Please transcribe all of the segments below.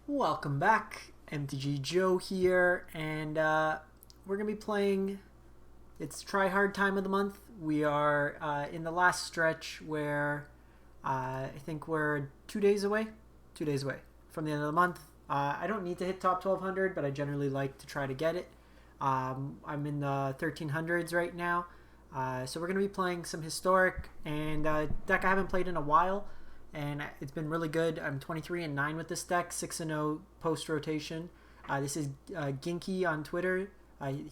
Welcome back, MTG Joe here, and we're going to be playing, it's try hard time of the month. We are in the last stretch where I think we're 2 days away, 2 days away from the end of the month. I don't need to hit top 1200, but I generally like to try to get it. I'm in the 1300s right now, so we're going to be playing some Historic, and deck I haven't played in a while, and it's been really good. I'm 23-9 with this deck, 6-0 post rotation. This is Ginky on Twitter.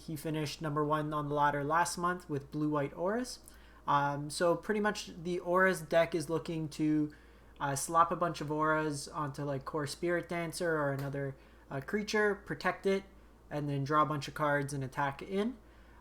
He finished #1 on the ladder last month with blue-white auras. So pretty much the auras deck is looking to slap a bunch of auras onto like Kor Spiritdancer or another creature, protect it, and then draw a bunch of cards and attack in.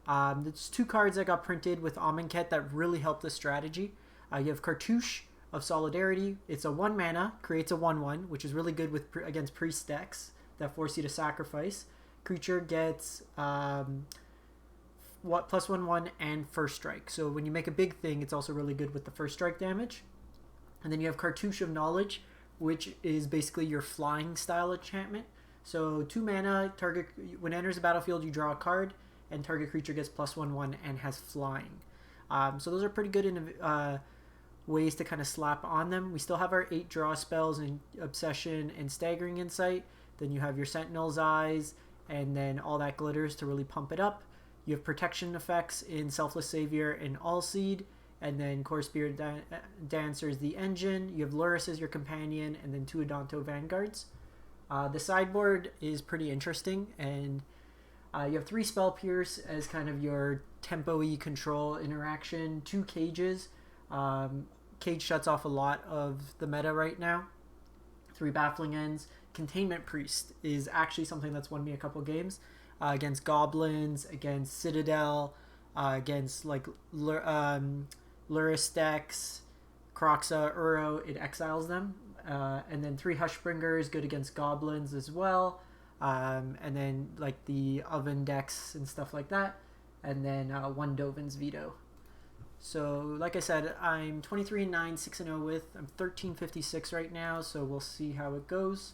There's two cards that got printed with Amonkhet that really help the strategy. You have Cartouche of Solidarity. It's a 1 mana, creates a 1/1, which is really good with against priest decks that force you to sacrifice. Creature gets +1/1 and first strike. So when you make a big thing, it's also really good with the first strike damage. And then you have Cartouche of Knowledge, which is basically your flying style enchantment. So 2 mana, target when it enters the battlefield, you draw a card, and target creature gets +1/1 and has flying. So those are pretty good in ways to kind of slap on them. We still have our 8 draw spells in Obsession and Staggering Insight. Then you have your Sentinel's Eyes, and then all that glitters to really pump it up. You have protection effects in Selfless Savior and Alseid, and then Kor Spiritdancer is the engine. You have Lurrus as your companion, and then 2 Adanto Vanguards. The sideboard is pretty interesting, and you have 3 Spell Pierce as kind of your tempo-y control interaction, 2 cages. Cage shuts off a lot of the meta right now. 3 Baffling Ends. Containment Priest is actually something that's won me a couple games against goblins, against Citadel, against like Lurrus decks, Croxa, Uro. It exiles them. And then 3 Hushbringer is good against goblins as well. And then like the oven decks and stuff like that. And then 1 Dovin's Veto. So, like I said, I'm 23-9, 6-0 with. I'm 1356 right now, so we'll see how it goes.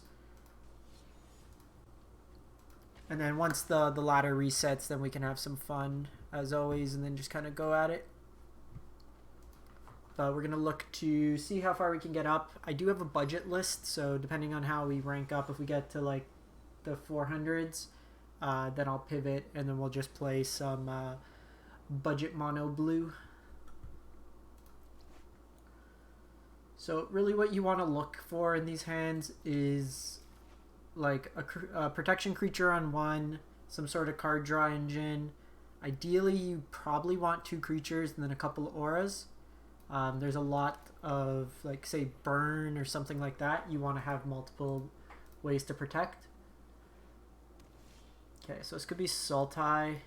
And then once the ladder resets, then we can have some fun, as always, and then just kind of go at it. But we're going to look to see how far we can get up. I do have a budget list, so depending on how we rank up, if we get to like the 400s, then I'll pivot, and then we'll just play some budget mono blue. So really what you want to look for in these hands is like a protection creature on 1, some sort of card draw engine. Ideally, you probably want 2 creatures and then a couple of auras. There's a lot of, like, say, burn or something like that. You want to have multiple ways to protect. Okay, so this could be Sultai.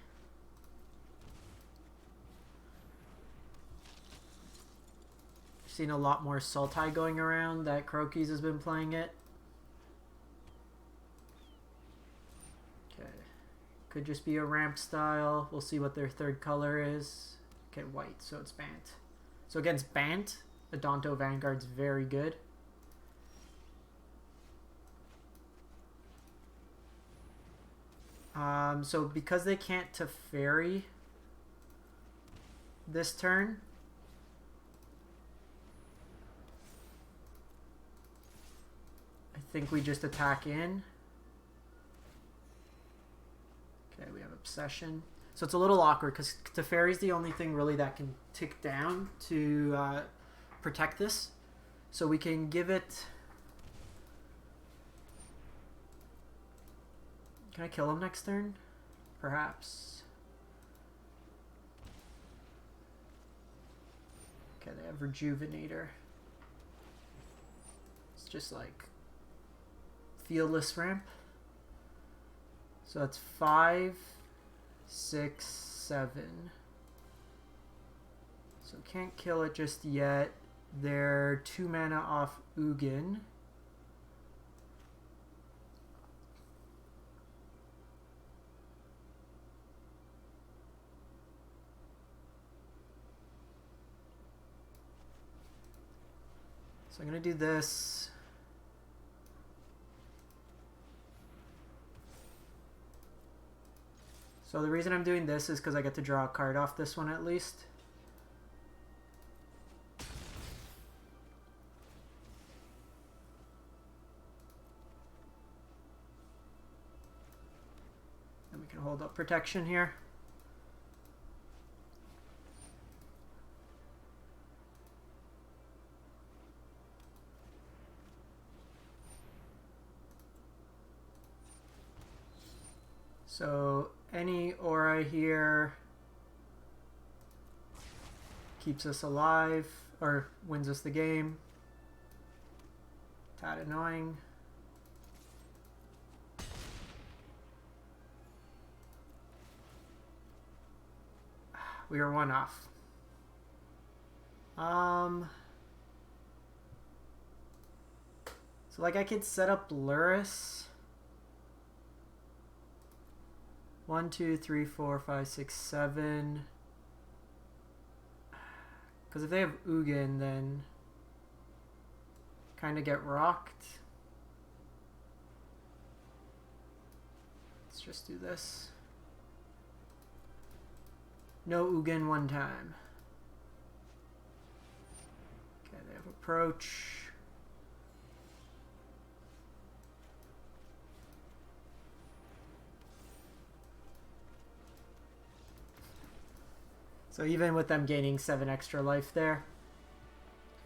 Seen a lot more Sultai going around that Crokies has been playing it. Okay. Could just be a ramp style. We'll see what their third color is. Okay, white, so it's Bant. So against Bant, Adanto Vanguard's very good. So because they can't Teferi this turn, I think we just attack in. Okay, we have Obsession. So it's a little awkward because Teferi's the only thing really that can tick down to protect this. So we can give it... Can I kill him next turn? Perhaps. Okay, they have Rejuvenator. It's just like Fieldless ramp. So that's 5, 6, 7. So can't kill it just yet. They're 2 mana off Ugin. So I'm going to do this. So the reason I'm doing this is because I get to draw a card off this one at least. And we can hold up protection here. So any aura here keeps us alive or wins us the game. Tad annoying. We are one off. So like I could set up Lurrus. 1, 2, 3, 4, 5, 6, 7. Because if they have Ugin, then kind of get rocked. Let's just do this. No Ugin one time. Okay, they have approach. So even with them gaining 7 extra life there.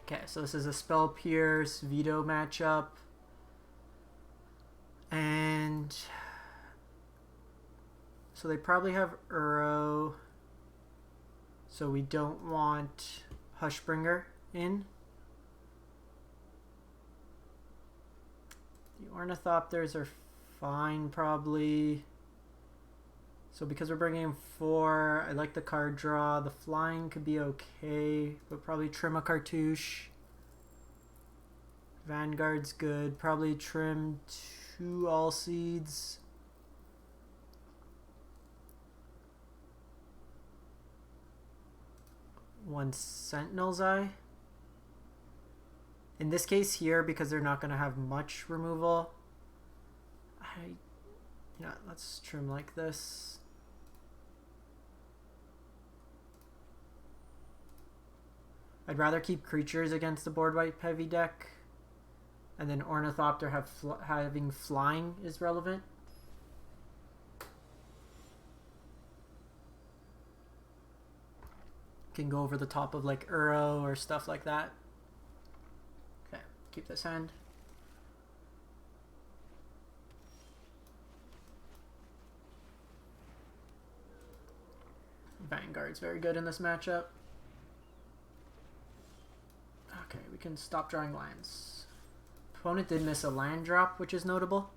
Okay, so this is a Spell Pierce Veto matchup. And so they probably have Uro. So we don't want Hushbringer in. The Ornithopters are fine probably. So because we're bringing in 4, I like the card draw. The flying could be okay, but probably trim a Cartouche. Vanguard's good. Probably trim 2 Alseids. One Sentinel's Eye. In this case here, because they're not going to have much removal, let's trim like this. I'd rather keep creatures against the board wipe heavy deck, and then Ornithopter having flying is relevant. Can go over the top of like Uro or stuff like that. Okay, keep this hand. Vanguard's very good in this matchup. Okay, we can stop drawing lands. Opponent did miss a land drop, which is notable.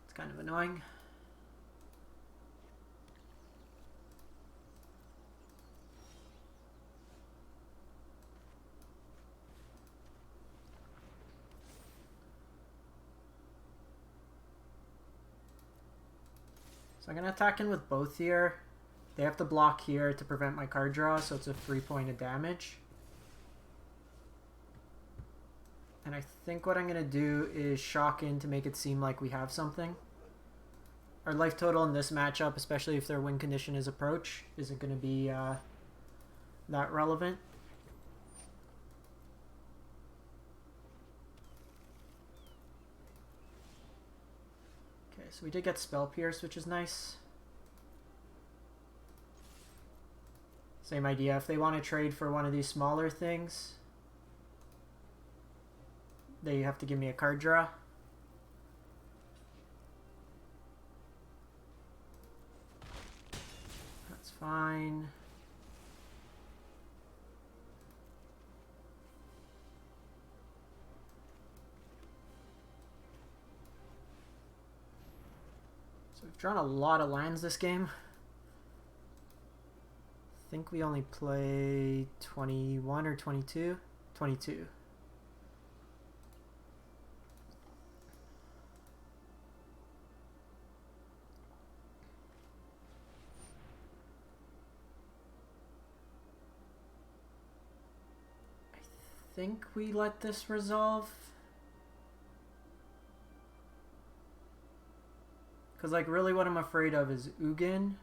It's kind of annoying. So I'm going to attack in with both here. They have to block here to prevent my card draw, so it's a 3 point of damage. And I think what I'm going to do is shock in to make it seem like we have something. Our life total in this matchup, especially if their win condition is approach, isn't going to be that relevant. So we did get Spell Pierce, which is nice. Same idea. If they want to trade for one of these smaller things, they have to give me a card draw. That's fine. So we've drawn a lot of lands this game. I think we only play 21 or 22? 22. think we let this resolve. Because, like, really what I'm afraid of is Ugin.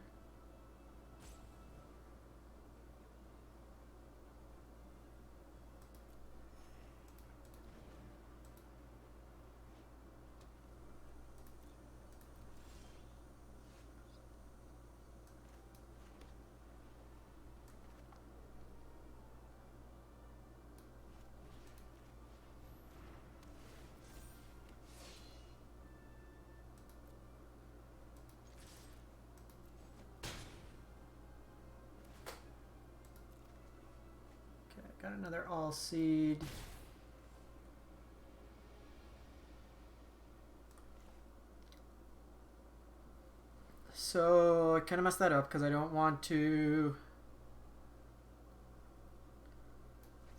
Got another Alseid. So I kind of messed that up because I don't want to.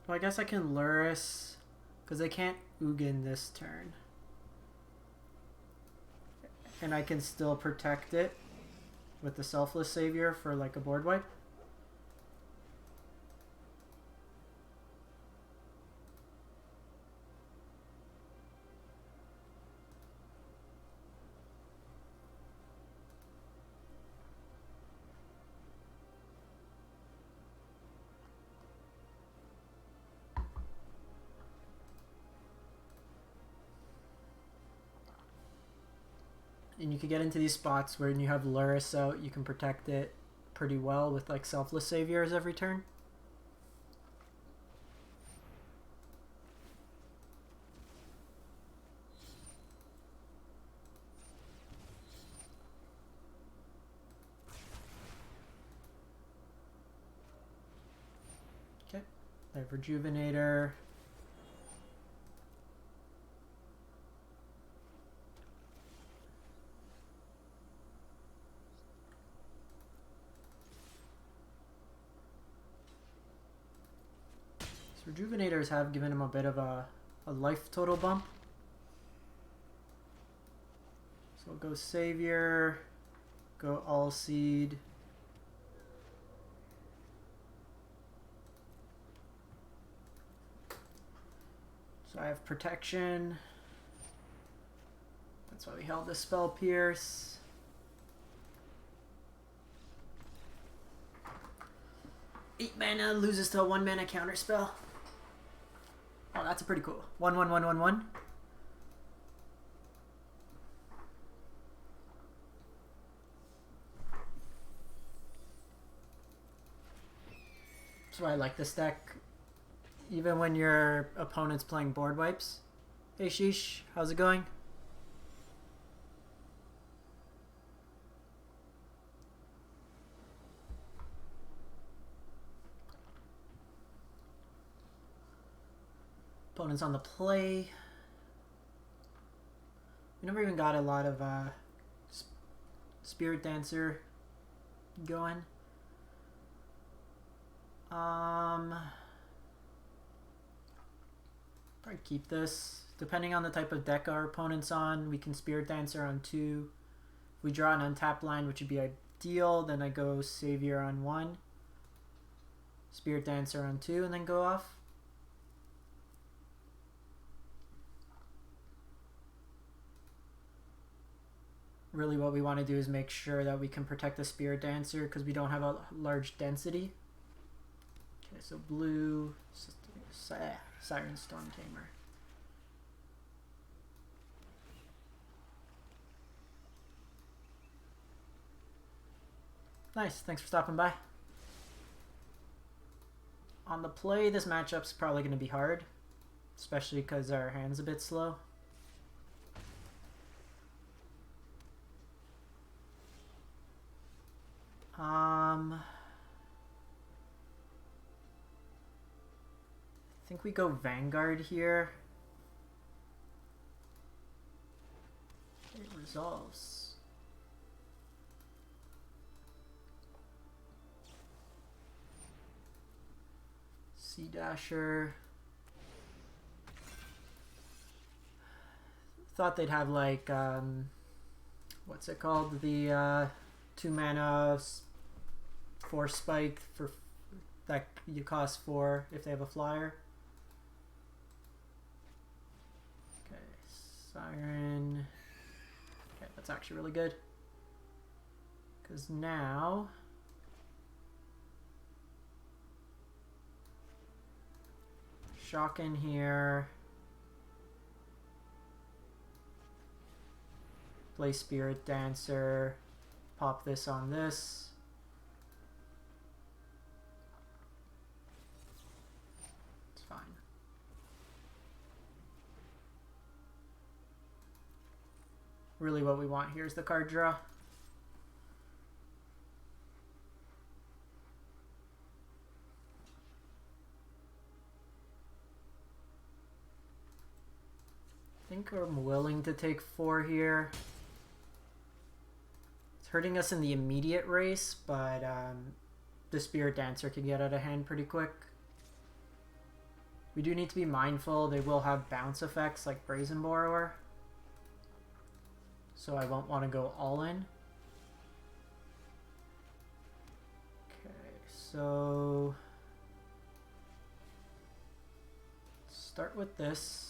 Well, I guess I can Lurrus because they can't Ugin this turn. And I can still protect it with the Selfless Savior for like a board wipe. And you can get into these spots where you have Lurrus out, you can protect it pretty well with like Selfless Saviors every turn. Okay, I have Rejuvenator. Rejuvenators have given him a bit of a life total bump. So we'll go Savior, go Alseid. So I have Protection. That's why we held the Spell Pierce. Eight mana, loses to a 1 mana counter spell. Oh, that's a pretty cool. 1/1/1/1/1. That's why I like this deck. Even when your opponent's playing board wipes. Hey Sheesh, how's it going? Opponents on the play. We never even got a lot of Spiritdancer going. Probably keep this. Depending on the type of deck our opponent's on, we can Spiritdancer on 2. If we draw an untapped line, which would be ideal, then I go Savior on 1, Spiritdancer on 2, and then go off. Really what we want to do is make sure that we can protect the Spiritdancer because we don't have a large density. Okay, so blue, Siren Storm Tamer. Nice, thanks for stopping by. On the play, this matchup's probably going to be hard, especially because our hand's a bit slow. I think we go Vanguard here. It resolves. Sea Dasher. Thought they'd have like what's it called? The 2 mana Force Spike for that you cost 4 if they have a flyer. Siren. Okay, that's actually really good. Because now... Shock in here. Play Spiritdancer. Pop this on this. It's fine. Really what we want here is the card draw. I think I'm willing to take 4 here. It's hurting us in the immediate race, but the Spiritdancer can get out of hand pretty quick. We do need to be mindful they will have bounce effects like Brazen Borrower. So I won't want to go all in. Okay, so... start with this.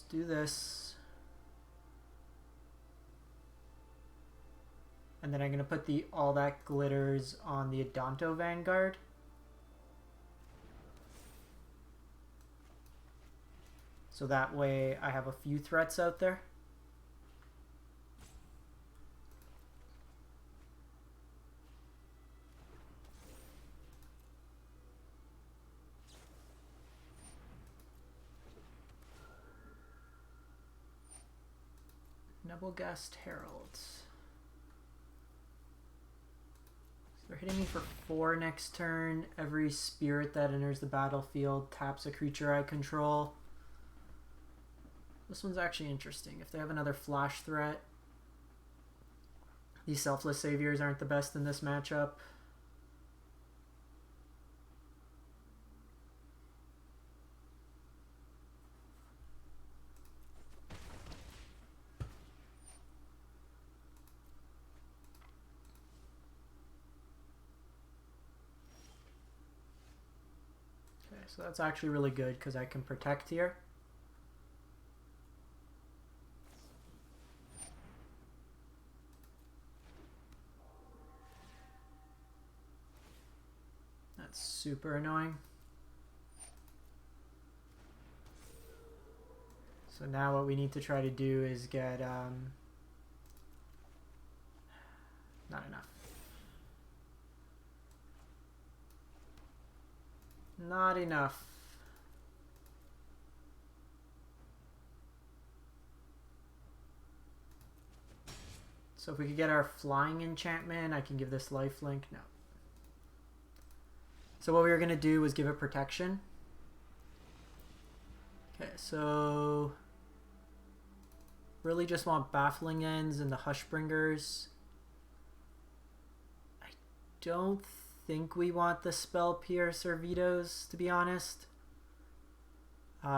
Do this, and then I'm going to put the All That Glitters on the Adanto Vanguard. So that way I have a few threats out there. Nebelgast Heralds. So they're hitting me for 4 next turn. Every spirit that enters the battlefield taps a creature I control. This one's actually interesting. If they have another flash threat, these Selfless Saviors aren't the best in this matchup. So that's actually really good because I can protect here. That's super annoying. So now what we need to try to do is get not enough. Not enough. So if we could get our flying enchantment, I can give this lifelink. No. So what we were going to do was give it protection. Okay, so really just want Baffling Ends and the Hushbringers. I don't think we want the Spell Pierce or Vetoes, to be honest. We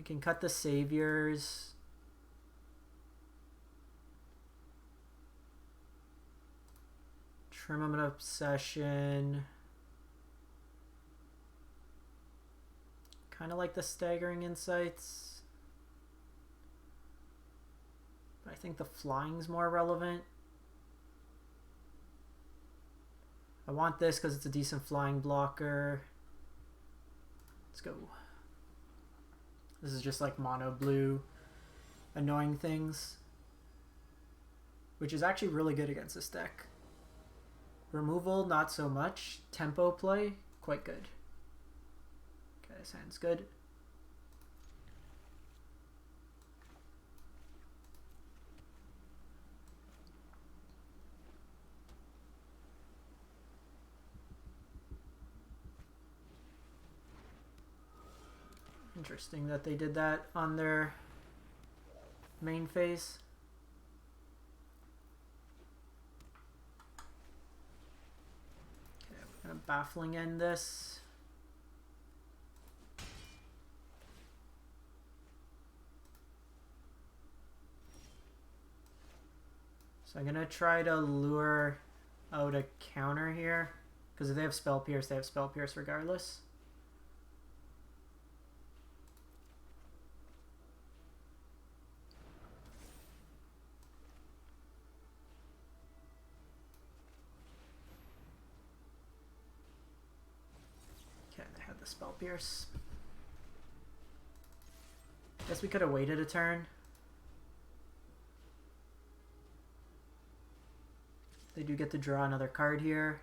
can cut the Saviors. Trim them an Obsession. Kind of like the Staggering Insights. But I think the flying's more relevant. I want this because it's a decent flying blocker. Let's go. This is just like mono blue annoying things, which is actually really good against this deck. Removal, not so much. Tempo play, quite good. Okay, this hand's good. Interesting that they did that on their main phase. Okay, we're gonna Baffling End this. So I'm gonna try to lure out a counter here. Because if they have Spell Pierce, they have Spell Pierce regardless. Okay, they had the Spell Pierce. Guess we could have waited a turn. They do get to draw another card here.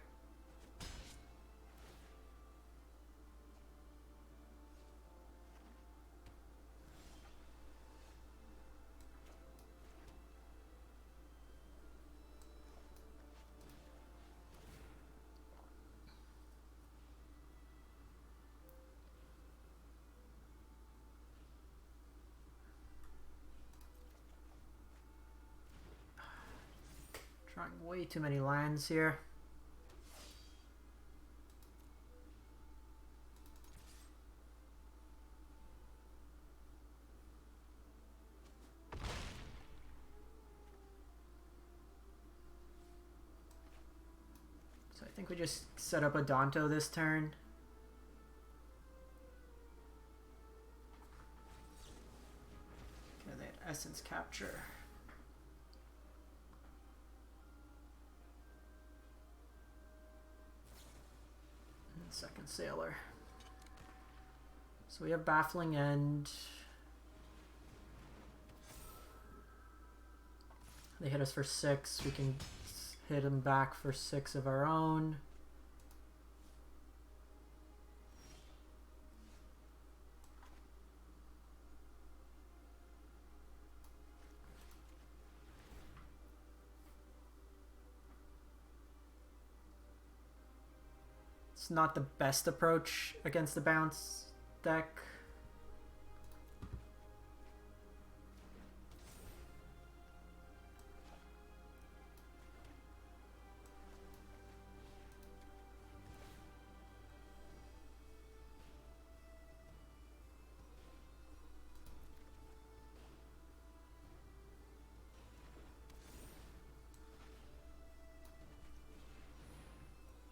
Drawing way too many lands here. So I think we just set up Adanto this turn. Okay, they had Essence Capture. Second Sailor. So we have Baffling End. They hit us for 6. We can hit them back for 6 of our own. It's not the best approach against the bounce deck.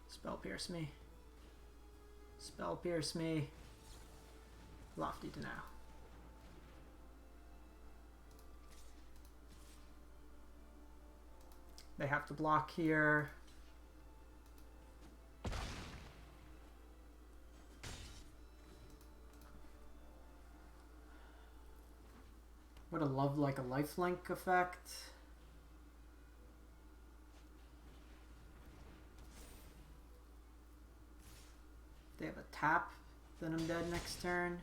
Spell Pierce me. Spell Pierce me. Lofty Denial. They have to block here. Would have loved like a lifelink effect. They have a tap, then I'm dead next turn.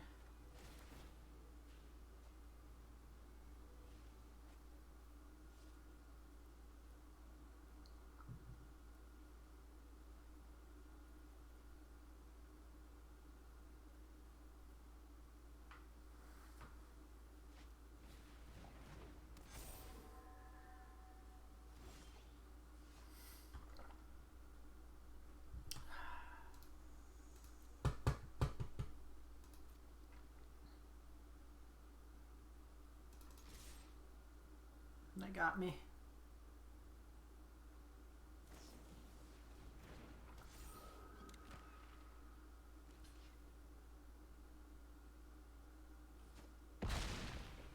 They got me.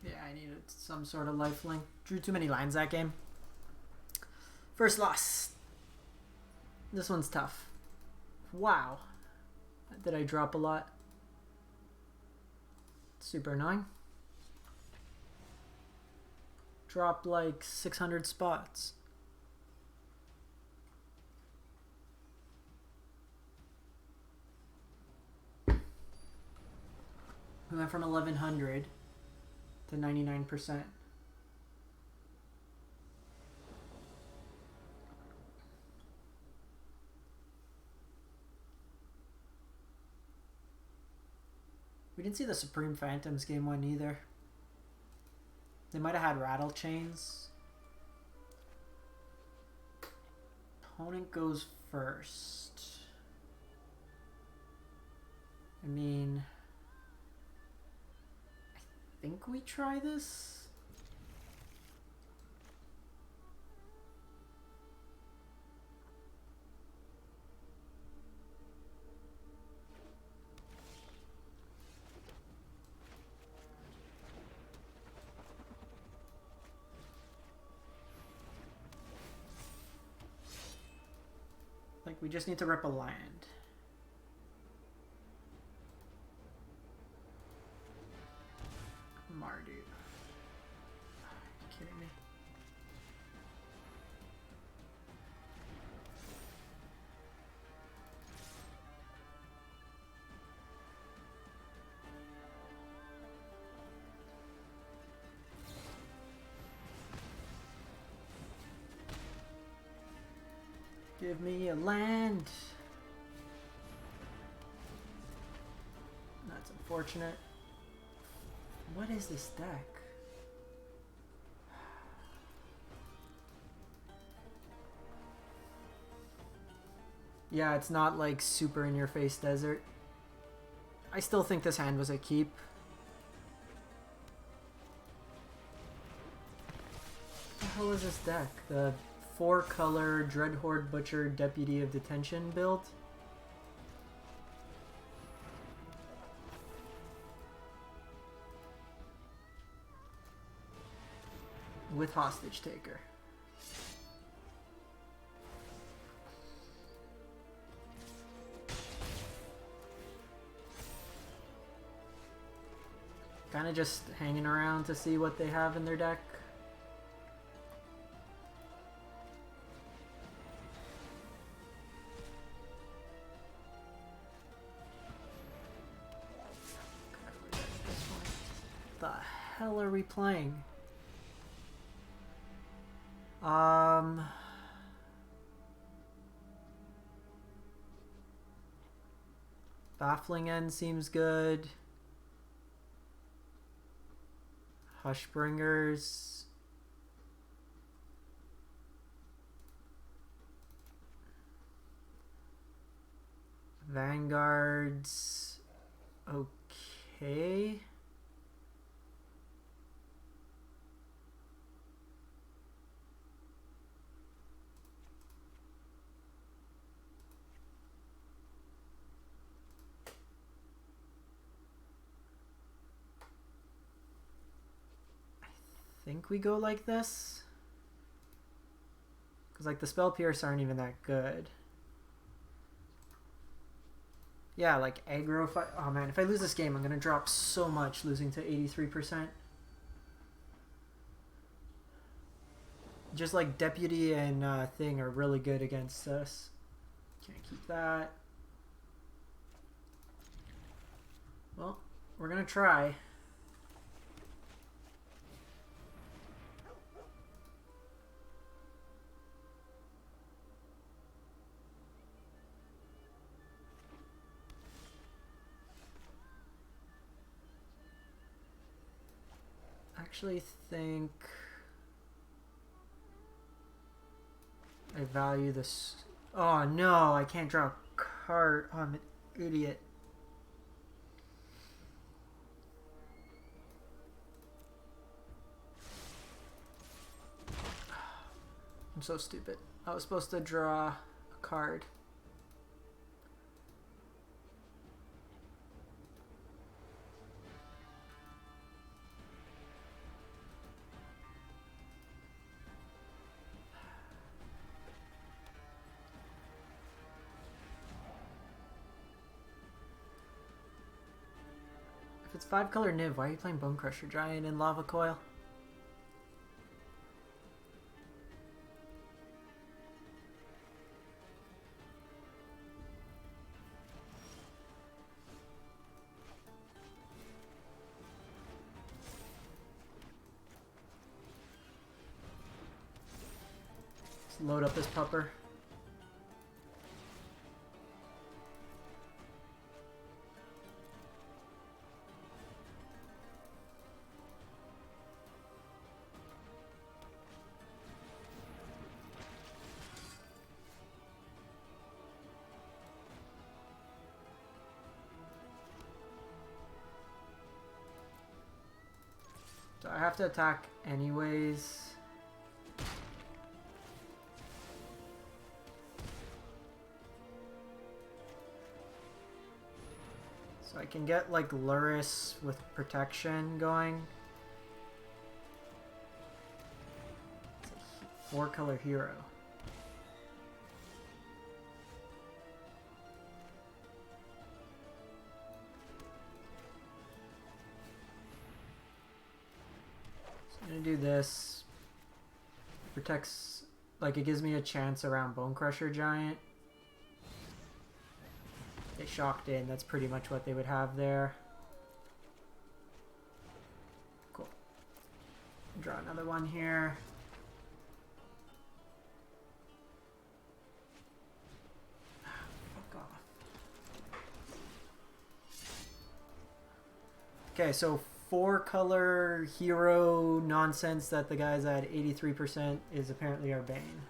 Yeah, I needed some sort of lifelink. Drew too many lines that game. First loss. This one's tough. Wow. Did I drop a lot? Super annoying. Dropped like 600 spots. We went from 1100 to 99%. We didn't see the Supreme Phantoms game 1 either. They might have had Rattle Chains. Opponent goes first. I mean, I think we try this. we just need to rip a land. Mardu. Are you kidding me? Give me a land. That's unfortunate. What is this deck? Yeah, it's not like super in your face desert. I still think this hand was a keep. What the hell is this deck? The 4-color Dreadhorde Butcher Deputy of Detention build? With Hostage Taker. Kind of just hanging around to see what they have in their deck. What the hell are we playing? Baffling End seems good. Hushbringers. Vanguards. Okay. Think we go like this, because like the Spell Pierce aren't even that good. Yeah, like aggro. Oh man, if I lose this game, I'm gonna drop so much, losing to 83%. Just like Deputy and Thing are really good against us. Can't keep that. Well, we're gonna try. Actually think I value this. Oh no, I can't draw a card. Oh, I'm an idiot. I'm so stupid. I was supposed to draw a card. If it's 5-color Niv, why are you playing Bone Crusher Giant and Lava Coil? Let's load up this pupper. So I have to attack anyways. So I can get like Lurrus with protection going. It's a 4-color hero. I'm gonna do this. Protects, like, it gives me a chance around Bone Crusher Giant. They shocked in, that's pretty much what they would have there. Cool. Draw another one here. Fuck off. Okay, so 4-color hero nonsense that the guy's at 83% is apparently our bane.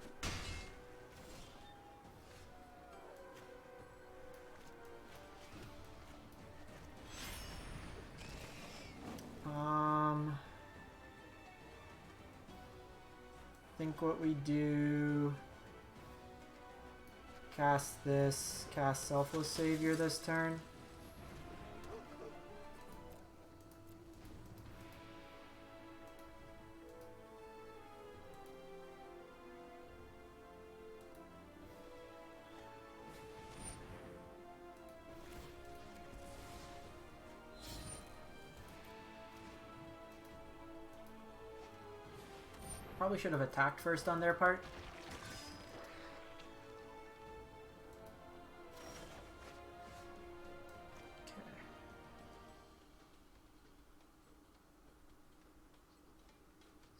I think what we do, cast this, cast Selfless Savior this turn. Probably should have attacked first on their part. Okay.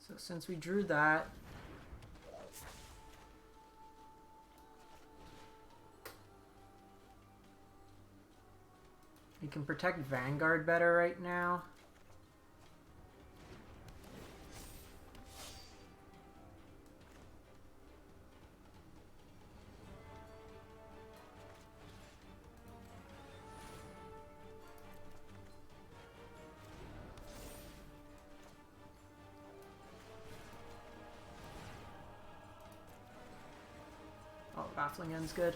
So since we drew that, we can protect Vanguard better right now. Baffling End's good.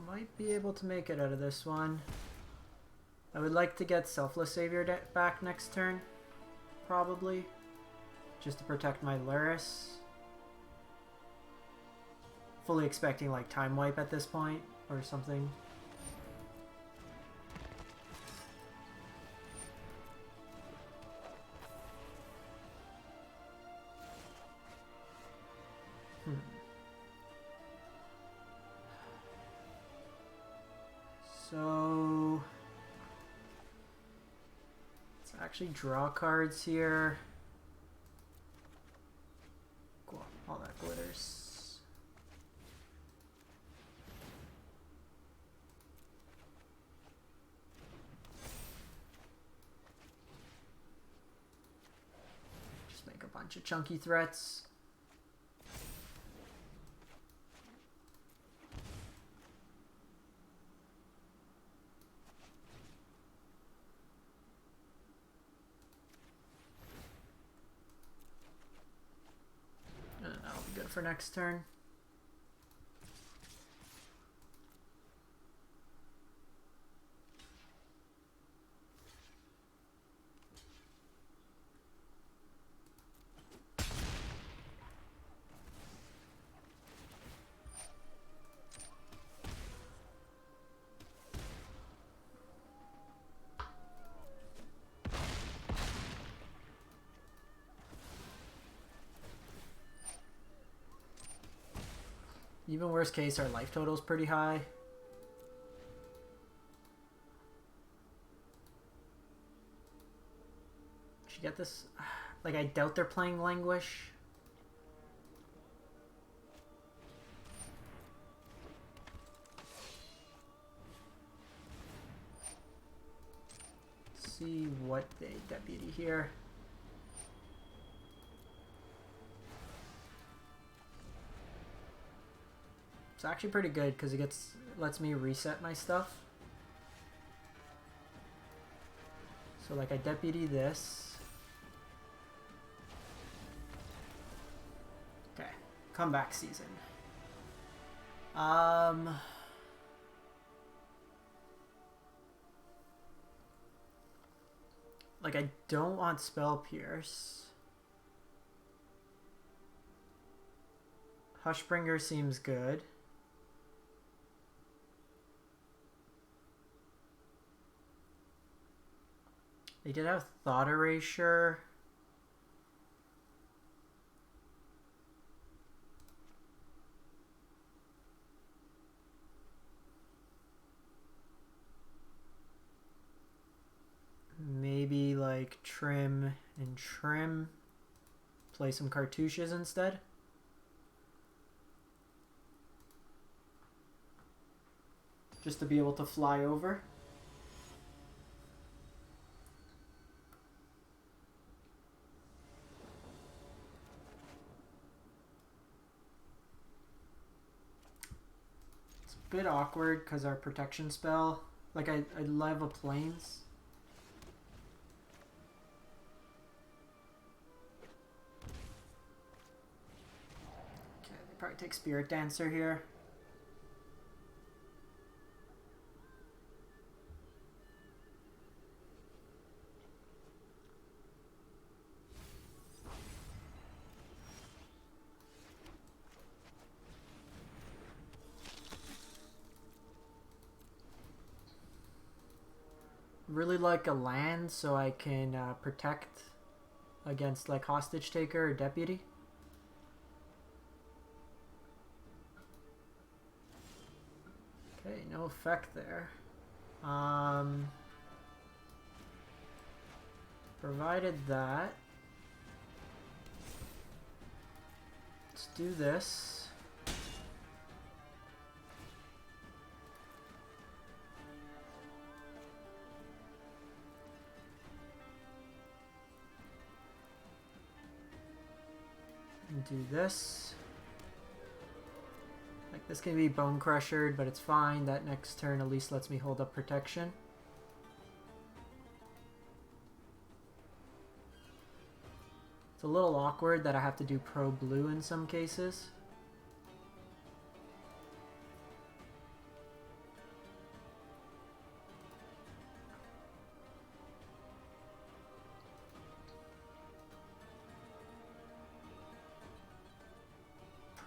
Might be able to make it out of this one. I would like to get Selfless Savior back next turn, probably, just to protect my Lurrus. Fully expecting like time wipe at this point or something. So let's actually draw cards here. Cool, all that glitters. Bunch of chunky threats. And that'll be good for next turn. Even worst case, our life total is pretty high. Should you get this? Like, I doubt they're playing Languish. Let's see what they deputy here. It's actually pretty good because it lets me reset my stuff. So like I deputy this. Okay, comeback season. Like, I don't want Spell Pierce. Hushbringer seems good. They did have Thought Erasure. Maybe like trim and trim. Play some cartouches instead. Just to be able to fly over. It's a bit awkward because our protection spell, like I love a planes. Okay, they probably take Spiritdancer here. Really like a land so I can protect against like hostage taker or deputy. Okay, no effect there. Provided that, let's do this. Do this. Like, this can be bone crushed, but it's fine. That next turn at least lets me hold up protection. It's a little awkward that I have to do pro blue in some cases.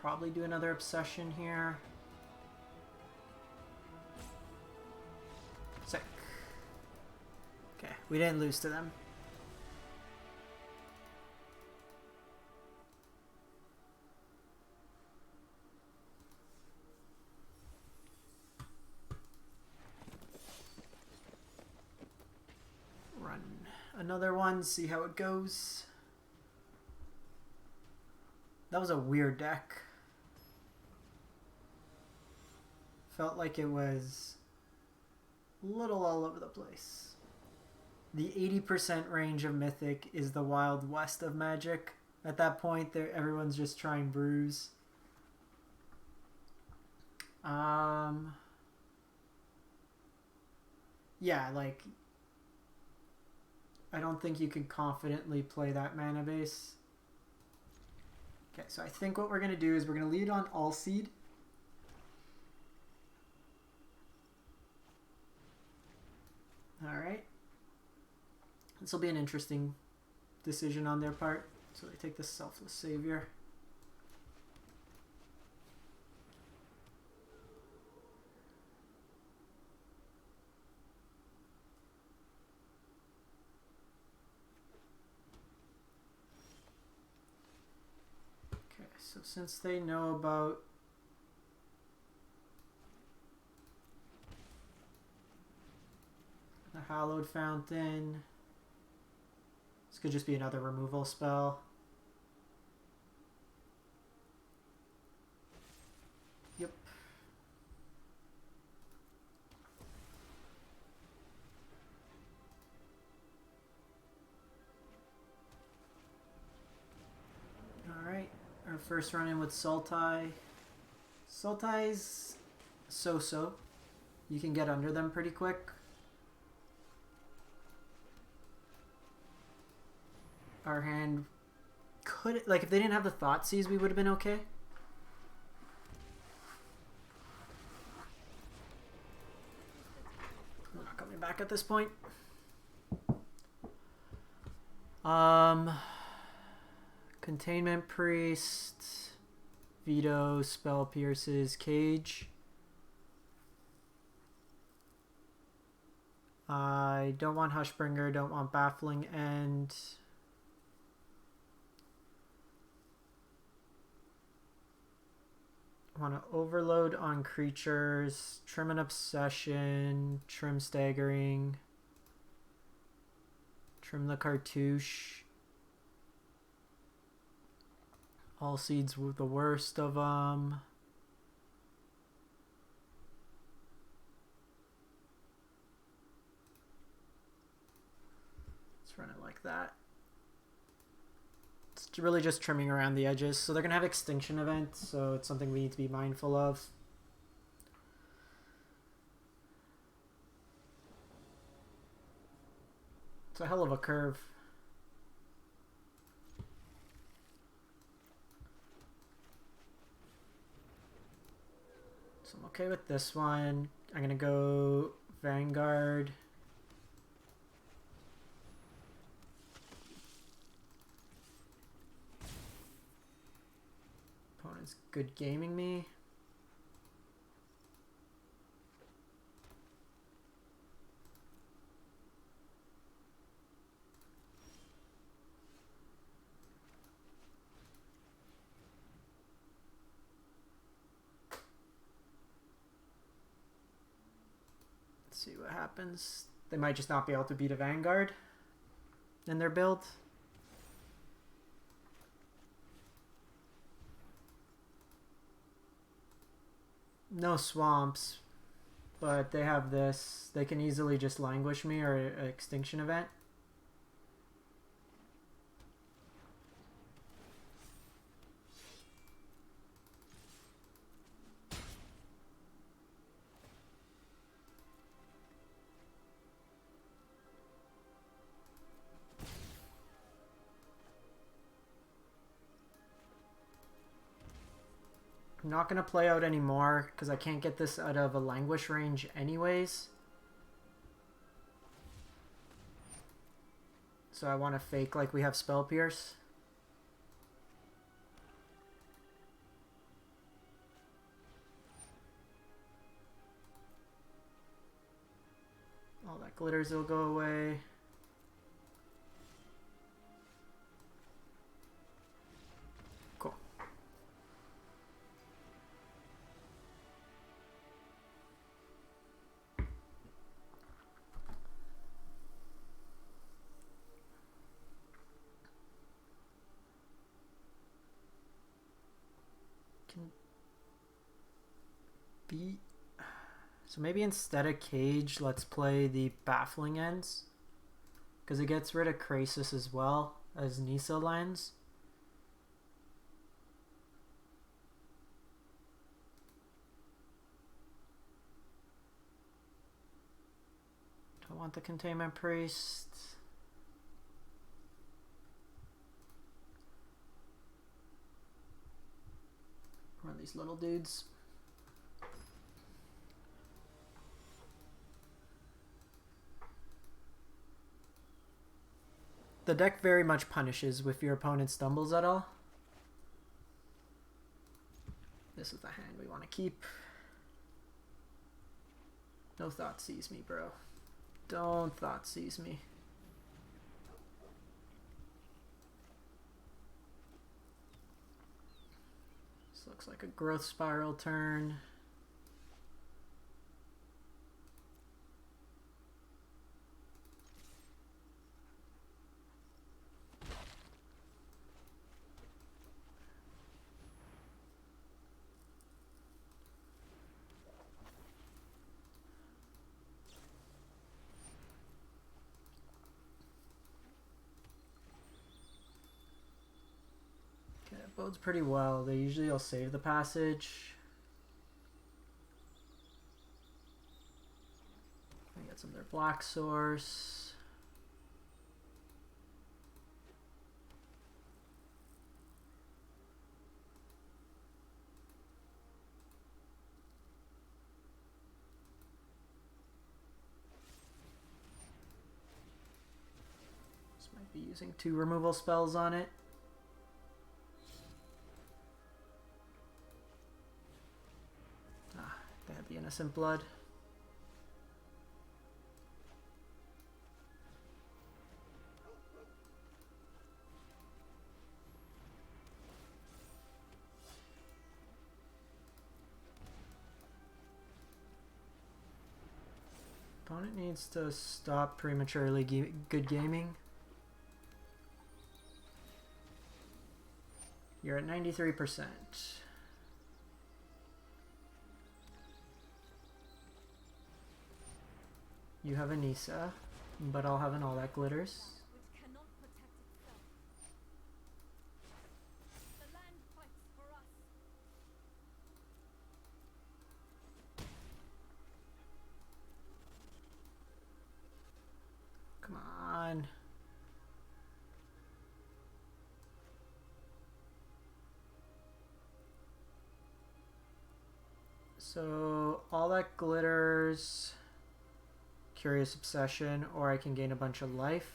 Probably do another obsession here. Sick. Okay, we didn't lose to them. Run another one, see how it goes. That was a weird deck. Felt like it was a little all over the place. The 80% range of Mythic is the Wild West of Magic. At that point, everyone's just trying brews. Yeah, like, I don't think you can confidently play that mana base. Okay, so I think what we're going to do is we're going to lead on Alseid. Alright. This will be an interesting decision on their part. So they take the Selfless Savior. Okay, so since they know about the Hallowed Fountain, this could just be another removal spell. Yep. Alright, our first run in with Sultai. Sultai's so-so. You can get under them pretty quick. Our hand could, like, if they didn't have the Thoughtseize, we would have been okay. We're not coming back at this point. Um, Containment Priest, Veto, Spell Pierces, Cage. I don't want Hushbringer, don't want Baffling End. I want to overload on creatures, trim an Obsession, trim Staggering, trim the Cartouche. Alseid's the worst of them. Let's run it like that. It's really just trimming around the edges. So they're going to have extinction events, so it's something we need to be mindful of. It's a hell of a curve. So I'm okay with this one. I'm going to go Vanguard. Opponent's good gaming me. Let's see what happens. They might just not be able to beat a Vanguard in their build. No swamps, but they have this. They can easily just languish me or an extinction event. I'm not going to play out anymore because I can't get this out of a languish range anyways. So I want to fake like we have Spell Pierce. All that glitters will go away. Cool. So maybe instead of Cage, let's play the Baffling Ends, because it gets rid of Krasis as well as Nisa lands. Don't want the Containment Priest. Run these little dudes. The deck very much punishes if your opponent stumbles at all. This is the hand we want to keep. No thought seize me, bro. Don't thought seize me. This looks like a growth spiral turn. Bodes pretty well. They usually will save the passage. I get some of their black source. This might Be using 2 removal spells on it. They have the Innocent Blood. Opponent needs to stop prematurely good gaming. You're at 93%. You have a Nisa, but I'll have an All That Glitters. Which cannot protect itself. The land fights for us. Come on. So, All That Glitters, Curious Obsession, or I can gain a bunch of life.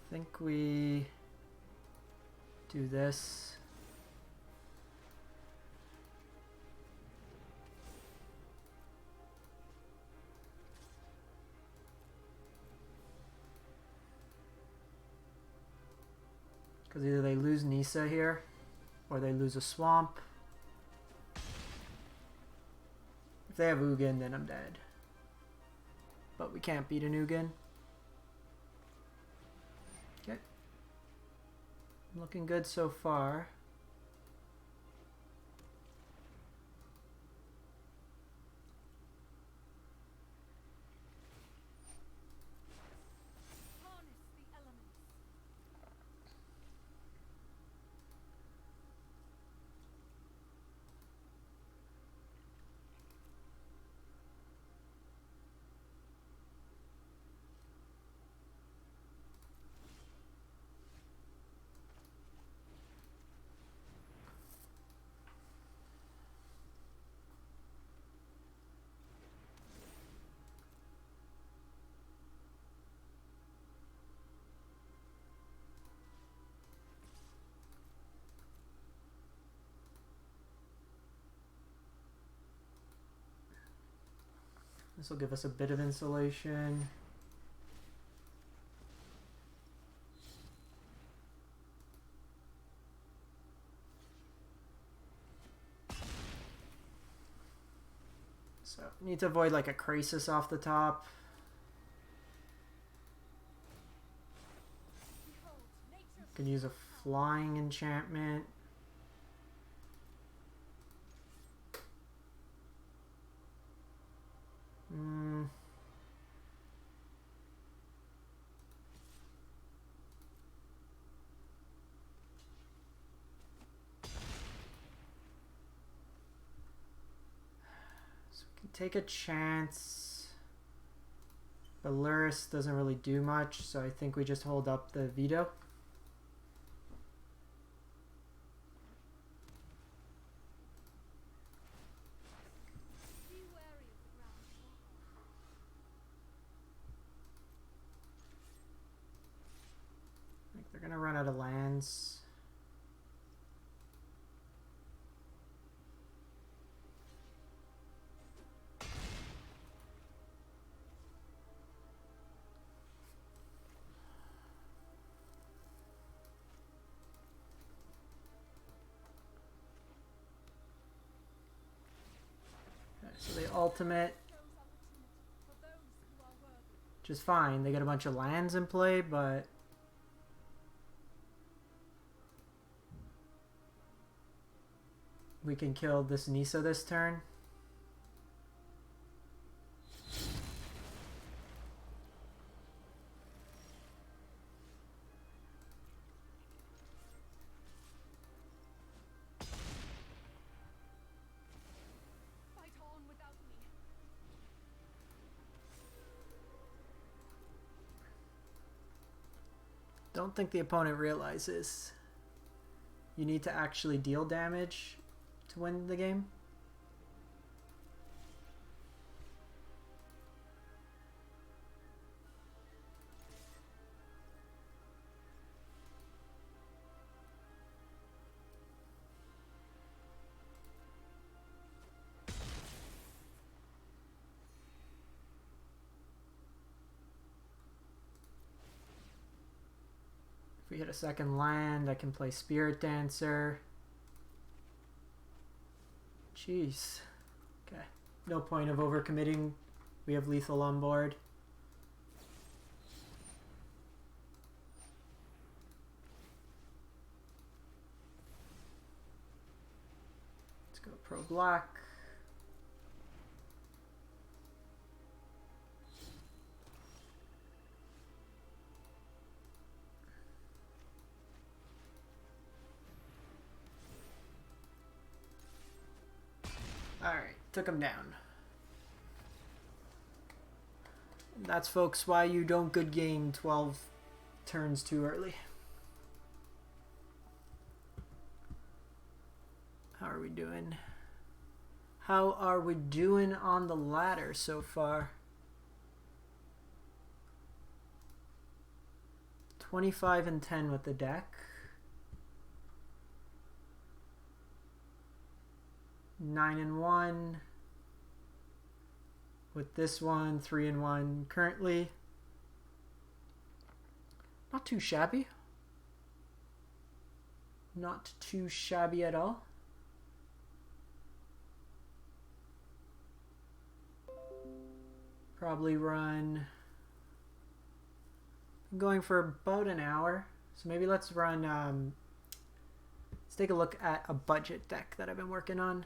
I think we do this. Because either they lose Nisa here, or they lose a swamp. If they have Ugin, then I'm dead. But we can't beat an Ugin. Okay. Looking good so far. Harness the elements. This will give us a bit of insulation. So, need to avoid like a Crisis off the top. Behold, nature's Can use a flying enchantment. So we can take a chance. But Lurrus doesn't really do much, so I think we just hold up the Veto. be wary of the ground. I think they're gonna run out of lands. Okay, so they ultimate, Shows opportunity for those who are worthy. which is fine. They get a bunch of lands in play, but we can kill this Nisa this turn. Fight on without me. Don't think the opponent realizes you need to actually deal damage to win the game. we hit a second land, I can play Spiritdancer. Jeez. Okay. No point of overcommitting. We have lethal on board. Let's go pro black. Alright, took him down. That's, folks, why you don't good game 12 turns too early. How are we doing? How are we doing on the ladder so far? 25 and 10 with the deck. 9 and 1 with this one, 3 and 1 currently. Not too shabby. Not too shabby at all. Probably run. I'm going for about an hour, so maybe let's run. Let's take a look at a budget deck that I've been working on.